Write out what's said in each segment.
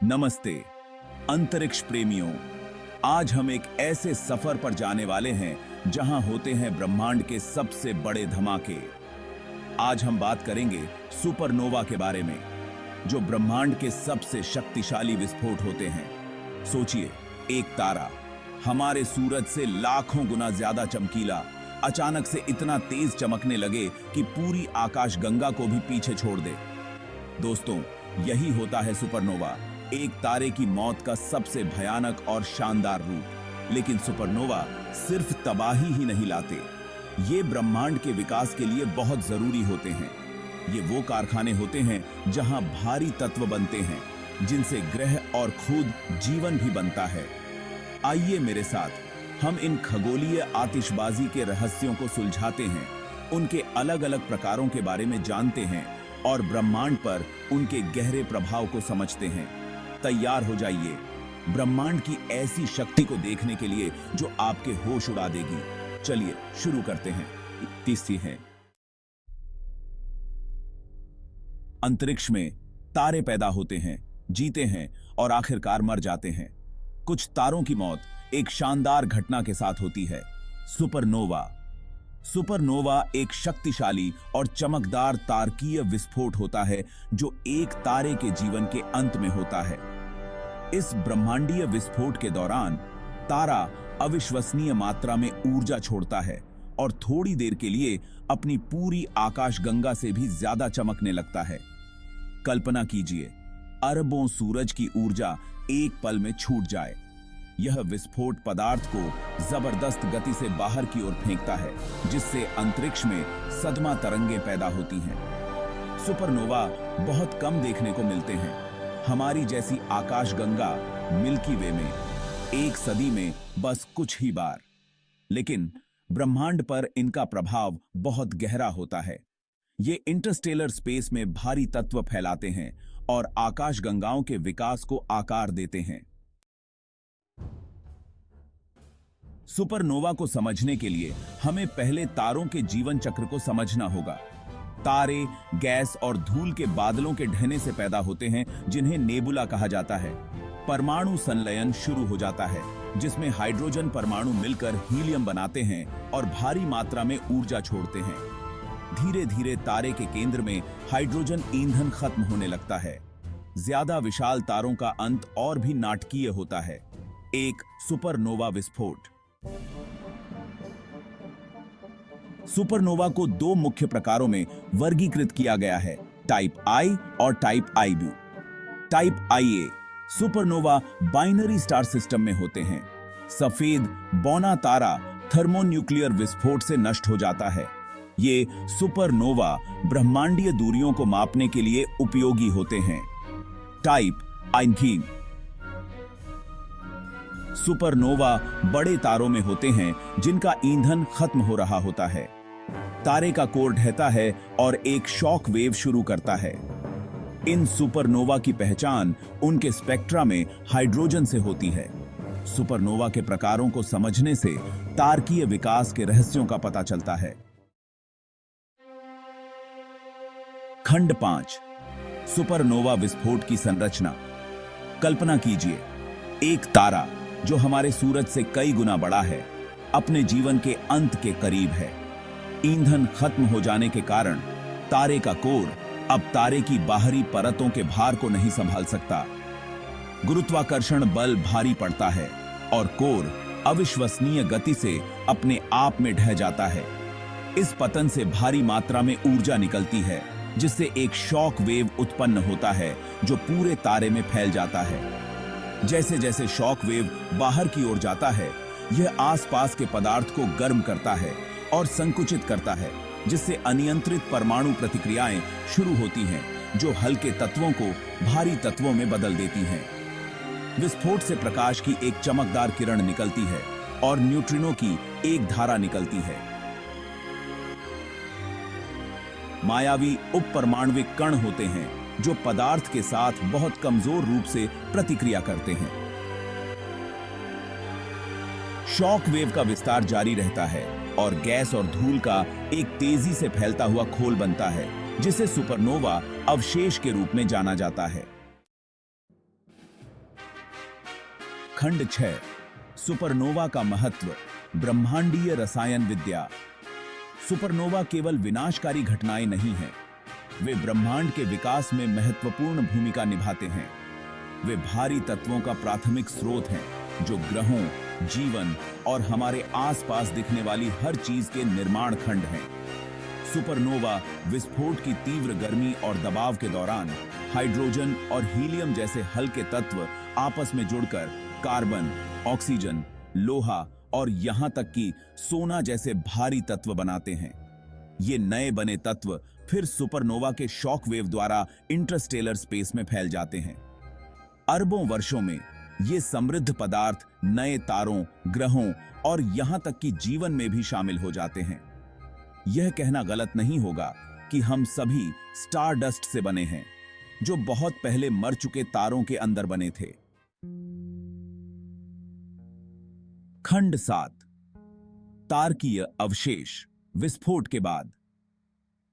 नमस्ते अंतरिक्ष प्रेमियों। आज हम एक ऐसे सफर पर जाने वाले हैं जहां होते हैं ब्रह्मांड के सबसे बड़े धमाके। आज हम बात करेंगे सुपरनोवा के बारे में, जो ब्रह्मांड के सबसे शक्तिशाली विस्फोट होते हैं। सोचिए, एक तारा हमारे सूरज से लाखों गुना ज्यादा चमकीला अचानक से इतना तेज चमकने लगे कि पूरी आकाशगंगा को भी पीछे छोड़ दे। दोस्तों, यही होता है सुपरनोवा, एक तारे की मौत का सबसे भयानक और शानदार रूप। लेकिन सुपरनोवा सिर्फ तबाही ही नहीं लाते, ये ब्रह्मांड के विकास के लिए बहुत जरूरी होते हैं। ये वो कारखाने होते हैं जहां भारी तत्व बनते हैं, जिनसे ग्रह और खुद जीवन भी बनता है। आइए मेरे साथ हम इन खगोलीय आतिशबाजी के रहस्यों को सुलझाते हैं, उनके अलग अलग प्रकारों के बारे में जानते हैं और ब्रह्मांड पर उनके गहरे प्रभाव को समझते हैं। तैयार हो जाइए ब्रह्मांड की ऐसी शक्ति को देखने के लिए जो आपके होश उड़ा देगी। चलिए शुरू करते हैं। तीसरी है, अंतरिक्ष में तारे पैदा होते हैं, जीते हैं और आखिरकार मर जाते हैं। कुछ तारों की मौत एक शानदार घटना के साथ होती है, सुपरनोवा। सुपरनोवा एक शक्तिशाली और चमकदार तारकीय विस्फोट होता है जो एक तारे के जीवन के अंत में होता है। इस ब्रह्मांडीय विस्फोट के दौरान तारा अविश्वसनीय मात्रा में ऊर्जा छोड़ता है और थोड़ी देर के लिए अपनी पूरी आकाशगंगा से भी ज्यादा चमकने लगता है। कल्पना कीजिए, अरबों सूरज की ऊर्जा एक पल में छूट जाए। यह विस्फोट पदार्थ को जबरदस्त गति से बाहर की ओर फेंकता है, जिससे अंतरिक्ष में सदमा तरंगें पैदा होती हैं। सुपरनोवा बहुत कम देखने को मिलते हैं। हमारी जैसी आकाशगंगा मिल्की वे में एक सदी में बस कुछ ही बार, लेकिन ब्रह्मांड पर इनका प्रभाव बहुत गहरा होता है। ये इंटरस्टेलर स्पेस में भारी तत्व फैलाते हैं और आकाशगंगाओं के विकास को आकार देते हैं। सुपरनोवा को समझने के लिए हमें पहले तारों के जीवन चक्र को समझना होगा। तारे गैस और धूल के बादलों के ढहने से पैदा होते हैं, जिन्हें नेबुला कहा जाता है। परमाणु संलयन शुरू हो जाता है, जिसमें हाइड्रोजन परमाणु मिलकर हीलियम बनाते हैं और भारी मात्रा में ऊर्जा छोड़ते हैं। धीरे धीरे तारे के केंद्र में हाइड्रोजन ईंधन खत्म होने लगता है। ज्यादा विशाल तारों का अंत और भी नाटकीय होता है, एक सुपरनोवा विस्फोट। सुपरनोवा को दो मुख्य प्रकारों में वर्गीकृत किया गया है, टाइप आई और टाइप आईबी। टाइप आईए सुपरनोवा बाइनरी स्टार सिस्टम में होते हैं। सफेद बौना तारा थर्मोन्यूक्लियर विस्फोट से नष्ट हो जाता है। ये सुपरनोवा ब्रह्मांडीय दूरियों को मापने के लिए उपयोगी होते हैं। टाइप आईबी सुपरनोवा बड़े तारों में होते हैं जिनका ईंधन खत्म हो रहा होता है। तारे का कोर ढहता है और एक शॉक वेव शुरू करता है। इन सुपरनोवा की पहचान उनके स्पेक्ट्रा में हाइड्रोजन से होती है। सुपरनोवा के प्रकारों को समझने से तारकीय विकास के रहस्यों का पता चलता है। खंड 5, सुपरनोवा विस्फोट की संरचना। कल्पना कीजिए, एक तारा जो हमारे सूरज से कई गुना बड़ा है, अपने जीवन के अंत के करीब है। ईंधन खत्म हो जाने के कारण तारे का कोर अब तारे की बाहरी परतों के भार को नहीं संभाल सकता। गुरुत्वाकर्षण बल भारी पड़ता है और कोर अविश्वसनीय गति से अपने आप में ढह जाता है। इस पतन से भारी मात्रा में ऊर्जा निकलती है, जिससे एक शॉक वेव उत्पन्न होता है जो पूरे तारे में फैल जाता है। जैसे जैसे शॉक वेव बाहर की ओर जाता है, यह आसपास के पदार्थ को गर्म करता है और संकुचित करता है, जिससे अनियंत्रित परमाणु प्रतिक्रियाएं शुरू होती हैं, जो हल्के तत्वों को भारी तत्वों में बदल देती हैं। विस्फोट से प्रकाश की एक चमकदार किरण निकलती है और न्यूट्रिनो की एक धारा निकलती है। मायावी उपपरमाणविक कण होते हैं जो पदार्थ के साथ बहुत कमजोर रूप से प्रतिक्रिया करते हैं। शॉक वेव का विस्तार जारी रहता है और गैस और धूल का एक तेजी से फैलता हुआ खोल बनता है, जिसे सुपरनोवा अवशेष के रूप में जाना जाता है। खंड 6 सुपरनोवा का महत्व, ब्रह्मांडीय रसायन विद्या। सुपरनोवा केवल विनाशकारी घटनाएं नहीं हैं, वे ब्रह्मांड के विकास में महत्वपूर्ण भूमिका निभाते हैं। वे भारी तत्वों का प्राथमिक स्रोत हैं जो ग्रहों, जीवन और हमारे आसपास दिखने वाली हर चीज के निर्माण खंड हैं। सुपरनोवा विस्फोट की तीव्र गर्मी और दबाव के दौरान हाइड्रोजन और हीलियम जैसे हल्के तत्व आपस में जुड़कर कार्बन, ऑक्सीजन, लोहा और यहां तक कि सोना जैसे भारी तत्व बनाते हैं। ये नए बने तत्व फिर सुपरनोवा के शॉक वेव द्वारा इंटरस्टेलर स्पेस में फैल जाते हैं। अरबों वर्षों में ये समृद्ध पदार्थ नए तारों, ग्रहों और यहां तक कि जीवन में भी शामिल हो जाते हैं। यह कहना गलत नहीं होगा कि हम सभी स्टारडस्ट से बने हैं, जो बहुत पहले मर चुके तारों के अंदर बने थे। खंड 7 तारकीय अवशेष, विस्फोट के बाद।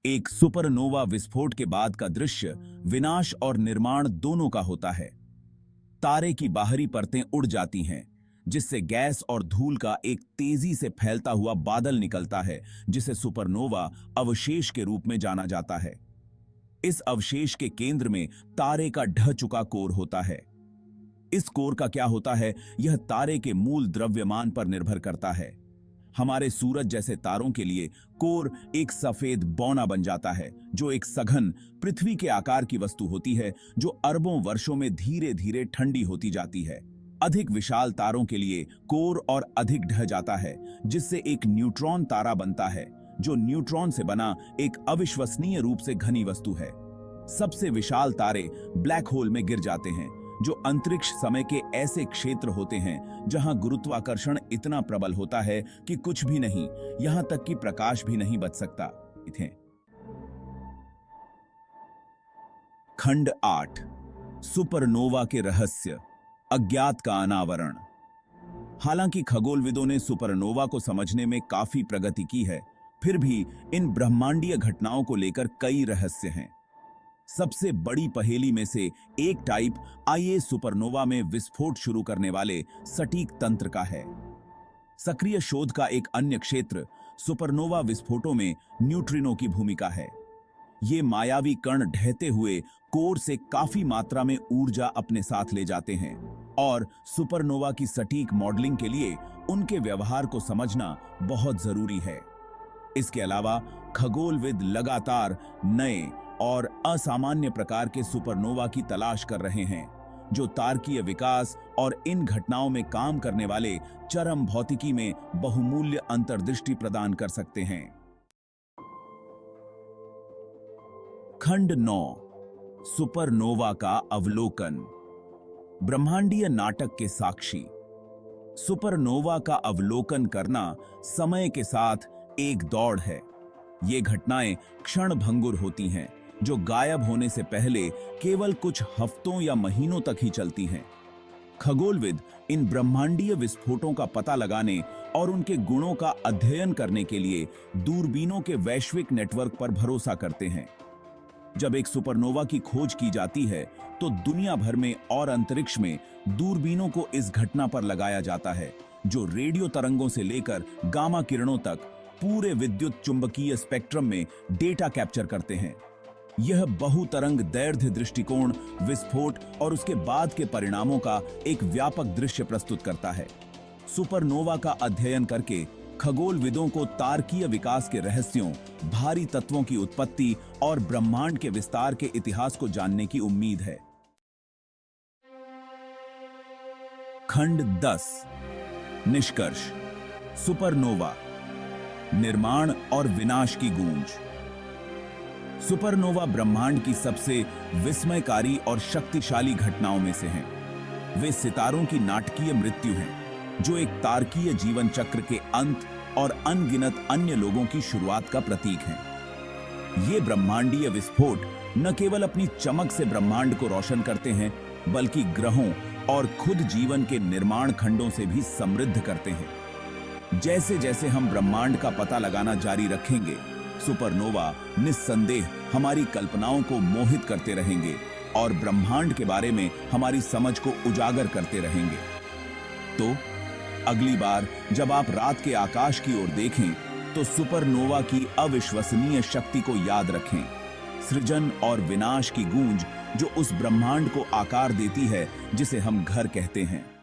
एक सुपरनोवा विस्फोट के बाद का दृश्य विनाश और निर्माण दोनों का होता है। तारे की बाहरी परतें उड़ जाती हैं, जिससे गैस और धूल का एक तेजी से फैलता हुआ बादल निकलता है, जिसे सुपरनोवा अवशेष के रूप में जाना जाता है। इस अवशेष के केंद्र में तारे का ढह चुका कोर होता है। इस कोर का क्या होता है, यह तारे के मूल द्रव्यमान पर निर्भर करता है। हमारे सूरज जैसे तारों के लिए कोर एक सफेद बौना बन जाता है, जो एक सघन पृथ्वी के आकार की वस्तु होती है, जो अरबों वर्षों में धीरे धीरे ठंडी होती जाती है। अधिक विशाल तारों के लिए कोर और अधिक ढह जाता है, जिससे एक न्यूट्रॉन तारा बनता है, जो न्यूट्रॉन से बना एक अविश्वसनीय रूप से घनी वस्तु है। सबसे विशाल तारे ब्लैक होल में गिर जाते हैं, जो अंतरिक्ष समय के ऐसे क्षेत्र होते हैं जहां गुरुत्वाकर्षण इतना प्रबल होता है कि कुछ भी नहीं, यहां तक कि प्रकाश भी नहीं बच सकता। खंड 8 सुपरनोवा के रहस्य, अज्ञात का अनावरण। हालांकि खगोलविदों ने सुपरनोवा को समझने में काफी प्रगति की है, फिर भी इन ब्रह्मांडीय घटनाओं को लेकर कई रहस्य हैं। सबसे बड़ी पहेली में से एक टाइप आईए सुपरनोवा में विस्फोट शुरू करने वाले सटीक तंत्र का है। सक्रिय शोध का एक अन्य क्षेत्र सुपरनोवा विस्फोटों में न्यूट्रिनो की भूमिका है। ये मायावी कण ढहते हुए कोर से काफी मात्रा में ऊर्जा अपने साथ ले जाते हैं, और सुपरनोवा की सटीक मॉडलिंग के लिए उनके व्यवहार को समझना बहुत जरूरी है। इसके अलावा खगोलविद लगातार नए और असामान्य प्रकार के सुपरनोवा की तलाश कर रहे हैं, जो तारकीय विकास और इन घटनाओं में काम करने वाले चरम भौतिकी में बहुमूल्य अंतर्दृष्टि प्रदान कर सकते हैं। खंड 9 सुपरनोवा का अवलोकन, ब्रह्मांडीय नाटक के साक्षी। सुपरनोवा का अवलोकन करना समय के साथ एक दौड़ है। ये घटनाएं क्षणभंगुर होती हैं, जो गायब होने से पहले केवल कुछ हफ्तों या महीनों तक ही चलती हैं। खगोलविद इन ब्रह्मांडीय विस्फोटों का पता लगाने और उनके गुणों का अध्ययन करने के लिए दूरबीनों के वैश्विक नेटवर्क पर भरोसा करते हैं। जब एक सुपरनोवा की खोज की जाती है, तो दुनिया भर में और अंतरिक्ष में दूरबीनों को इस घटना पर लगाया जाता है, जो रेडियो तरंगों से लेकर गामा किरणों तक पूरे विद्युत चुंबकीय स्पेक्ट्रम में डेटा कैप्चर करते हैं। यह बहुतरंग दैर्ध्य दृष्टिकोण विस्फोट और उसके बाद के परिणामों का एक व्यापक दृश्य प्रस्तुत करता है। सुपरनोवा का अध्ययन करके खगोलविदों को तारकीय विकास के रहस्यों, भारी तत्वों की उत्पत्ति और ब्रह्मांड के विस्तार के इतिहास को जानने की उम्मीद है। खंड 10 निष्कर्ष, सुपरनोवा, निर्माण और विनाश की गूंज। सुपरनोवा ब्रह्मांड की सबसे विस्मयकारी और शक्तिशाली घटनाओं में से हैं। वे सितारों की नाटकीय मृत्यु हैं, जो एक तारकीय जीवन चक्र के अंत और अनगिनत अन्य लोगों की शुरुआत का प्रतीक हैं। ये ब्रह्मांडीय विस्फोट न केवल अपनी चमक से ब्रह्मांड को रोशन करते हैं, बल्कि ग्रहों और खुद जीवन के निर्माण खंडों से भी समृद्ध करते हैं। जैसे जैसे हम ब्रह्मांड का पता लगाना जारी रखेंगे, सुपरनोवा निस्संदेह हमारी कल्पनाओं को मोहित करते रहेंगे और ब्रह्मांड के बारे में हमारी समझ को उजागर करते रहेंगे। तो अगली बार जब आप रात के आकाश की ओर देखें तो सुपरनोवा की अविश्वसनीय शक्ति को याद रखें, सृजन और विनाश की गूंज जो उस ब्रह्मांड को आकार देती है जिसे हम घर कहते हैं।